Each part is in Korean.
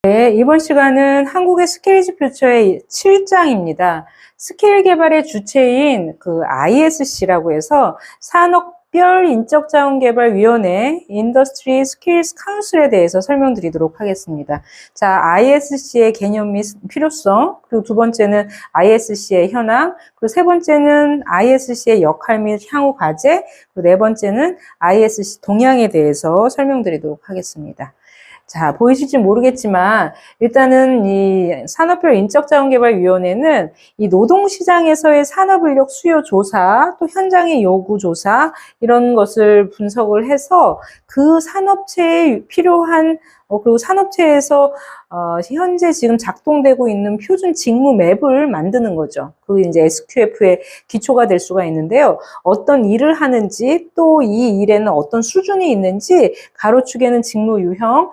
네, 이번 시간은 한국의 스킬즈 퓨처의 7장입니다. 스킬 개발의 주체인 그 ISC라고 해서 산업별 인적자원개발위원회 인더스트리 스킬스 카운슬에 대해서 설명드리도록 하겠습니다. 자, ISC의 개념 및 필요성, 그리고 두 번째는 ISC의 현황, 그리고 세 번째는 ISC의 역할 및 향후 과제, 그리고 네 번째는 ISC 동향에 대해서 설명드리도록 하겠습니다. 자, 보이실지 모르겠지만 일단은 이 산업별 인적자원개발위원회는 이 노동시장에서의 산업인력 수요 조사, 또 현장의 요구 조사 이런 것을 분석을 해서 그 산업체에 필요한 그리고 산업체에서 현재 지금 작동되고 있는 표준 직무 맵을 만드는 거죠. 그게 이제 SQF의 기초가 될 수가 있는데요. 어떤 일을 하는지 또 이 일에는 어떤 수준이 있는지 가로축에는 직무 유형,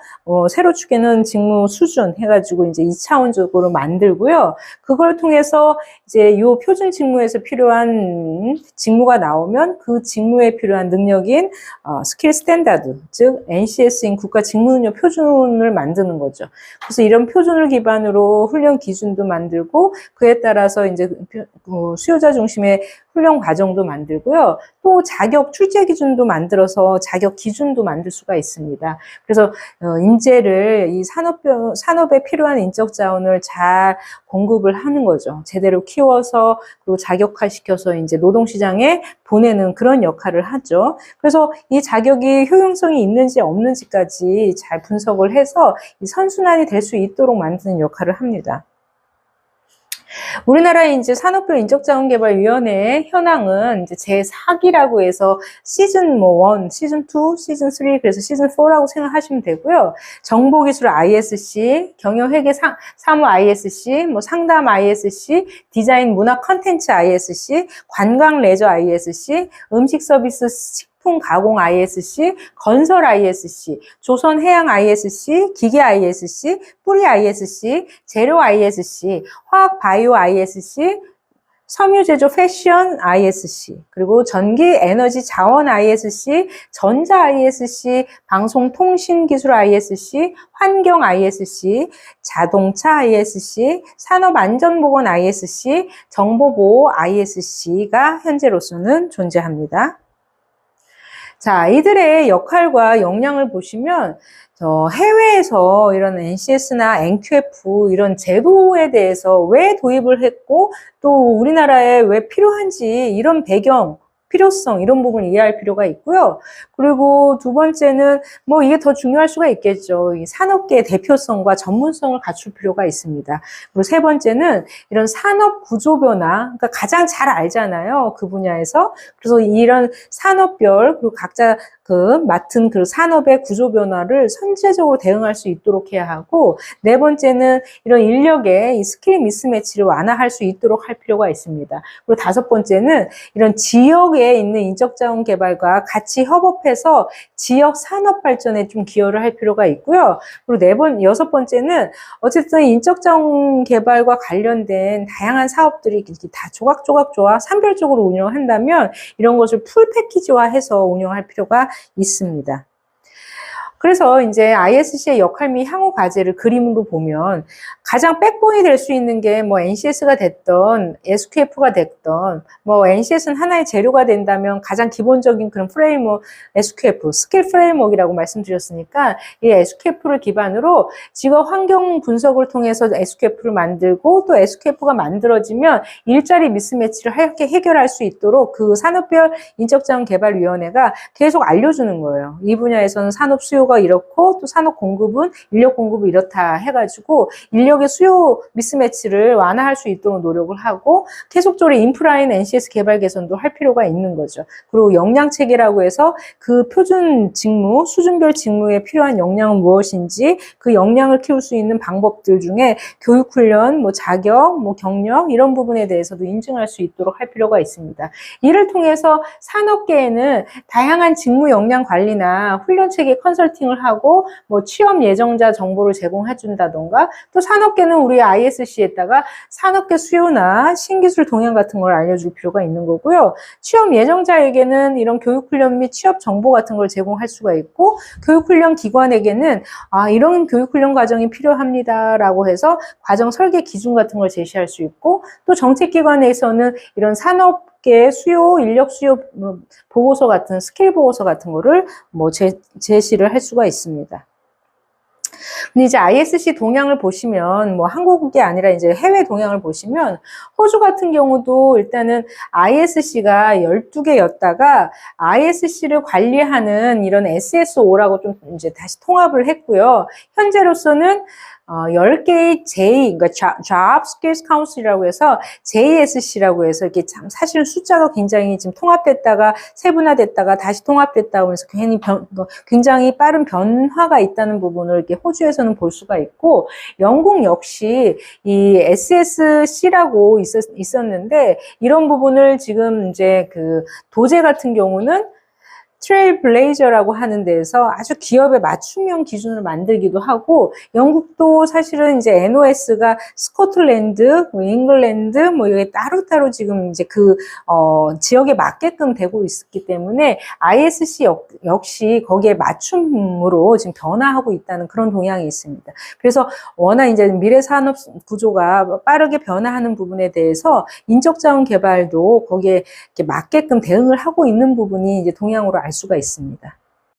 세로축에는 직무 수준 해가지고 이제 2차원적으로 만들고요. 그걸 통해서 이제 요 표준 직무에서 필요한 직무가 나오면 그 직무에 필요한 능력인 스킬 스탠다드, 즉 NCS인 국가 직무능력 표준을 만드는 거죠. 그래서 이런 표준을 기반으로 훈련 기준도 만들고 그에 따라서 이제 수요자 중심의 훈련 과정도 만들고요. 또 자격 출제 기준도 만들어서 자격 기준도 만들 수가 있습니다. 그래서 인재를 이 산업에 필요한 인적 자원을 잘 공급을 하는 거죠. 제대로 키워서 그리고 자격화시켜서 이제 노동시장에 보내는 그런 역할을 하죠. 그래서 이 자격이 효용성이 있는지 없는지까지 잘 분석을 해서 이 선순환이 될 수 있도록 만드는 역할을 합니다. 우리나라의 이제 산업별 인적자원개발위원회의 현황은 이제 제4기라고 해서 시즌 1, 시즌 2, 시즌 3, 그래서 시즌 4라고 생각하시면 되고요. 정보기술 ISC, 경영회계 사무 ISC, 상담 ISC, 디자인 문화 컨텐츠 ISC, 관광 레저 ISC, 음식 서비스 식품 가공 ISC, 건설 ISC, 조선 해양 ISC, 기계 ISC, 뿌리 ISC, 재료 ISC, 화학 바이오 ISC, 섬유 제조 패션 ISC, 그리고 전기 에너지 자원 ISC, 전자 ISC, 방송통신기술 ISC, 환경 ISC, 자동차 ISC, 산업안전보건 ISC, 정보보호 ISC가 현재로서는 존재합니다. 자, 이들의 역할과 역량을 보시면 해외에서 이런 NCS나 NQF 이런 제도에 대해서 왜 도입을 했고 또 우리나라에 왜 필요한지 이런 배경, 필요성 이런 부분을 이해할 필요가 있고요. 그리고 두 번째는 이게 더 중요할 수가 있겠죠. 이 산업계의 대표성과 전문성을 갖출 필요가 있습니다. 그리고 세 번째는 이런 산업 구조 변화, 그러니까 가장 잘 알잖아요. 그 분야에서. 그래서 이런 산업별 그리고 각자 맡은 그 산업의 구조 변화를 선제적으로 대응할 수 있도록 해야 하고, 네 번째는 이런 인력의 이 스킬 미스매치를 완화할 수 있도록 할 필요가 있습니다. 그리고 다섯 번째는 이런 지역에 있는 인적자원 개발과 같이 협업해서 지역 산업 발전에 좀 기여를 할 필요가 있고요. 그리고 여섯 번째는 어쨌든 인적자원 개발과 관련된 다양한 사업들이 이렇게 다 조각조각 산별적으로 운영을 한다면 이런 것을 풀 패키지화해서 운영할 필요가 있습니다. 그래서 이제 ISC의 역할 및 향후 과제를 그림으로 보면 가장 백본이 될 수 있는 게 NCS가 됐던 SQF가 됐던 NCS는 하나의 재료가 된다면 가장 기본적인 그런 프레임워크 SQF, 스킬 프레임워크이라고 말씀드렸으니까 이 SQF를 기반으로 직업 환경 분석을 통해서 SQF를 만들고 또 SQF가 만들어지면 일자리 미스매치를 해결할 수 있도록 그 산업별 인적자원개발위원회가 계속 알려주는 거예요. 이 분야에서는 산업 수요가 이렇고 또 산업 공급은 인력 공급이 이렇다 해가지고 인력의 수요 미스매치를 완화할 수 있도록 노력을 하고 계속적으로 인프라인 NCS 개발 개선도 할 필요가 있는 거죠. 그리고 역량 체계라고 해서 그 표준 직무, 수준별 직무에 필요한 역량은 무엇인지 그 역량을 키울 수 있는 방법들 중에 교육 훈련, 자격, 경력 이런 부분에 대해서도 인증할 수 있도록 할 필요가 있습니다. 이를 통해서 산업계에는 다양한 직무 역량 관리나 훈련 체계 컨설팅 마케팅을 하고 뭐 취업 예정자 정보를 제공해 준다던가, 또 산업계는 우리 ISC에다가 산업계 수요나 신기술 동향 같은 걸 알려줄 필요가 있는 거고요. 취업 예정자에게는 이런 교육훈련 및 취업 정보 같은 걸 제공할 수가 있고, 교육훈련 기관에게는 이런 교육훈련 과정이 필요합니다라고 해서 과정 설계 기준 같은 걸 제시할 수 있고, 또 정책기관에서는 이런 산업계 수요, 인력 수요 보고서 같은 스킬 보고서 같은 거를 뭐 제시를 할 수가 있습니다. 근데 이제 ISC 동향을 보시면, 뭐 한국이 아니라 이제 해외 동향을 보시면, 호주 같은 경우도 일단은 ISC가 12개였다가 ISC를 관리하는 이런 SSO라고 좀 이제 다시 통합을 했고요. 현재로서는 10개의 J, 그러니까 Job Skills Council이라고 해서 JSC라고 해서 이렇게 참 사실은 숫자가 굉장히 지금 통합됐다가 세분화됐다가 다시 통합됐다고 해서 굉장히 빠른 변화가 있다는 부분을 이렇게 호주에서는 볼 수가 있고, 영국 역시 이 SSC라고 있었는데, 이런 부분을 지금 이제 그 도제 같은 경우는 트레일블레이저라고 하는 데에서 아주 기업의 맞춤형 기준을 만들기도 하고, 영국도 사실은 이제 NOS가 스코틀랜드, 뭐 잉글랜드, 뭐 이게 따로따로 지금 이제 지역에 맞게끔 되고 있기 때문에 ISC 역시 거기에 맞춤으로 지금 변화하고 있다는 그런 동향이 있습니다. 그래서 워낙 이제 미래 산업 구조가 빠르게 변화하는 부분에 대해서 인적 자원 개발도 거기에 이렇게 맞게끔 대응을 하고 있는 부분이 이제 동향으로 알 수가 있습니다.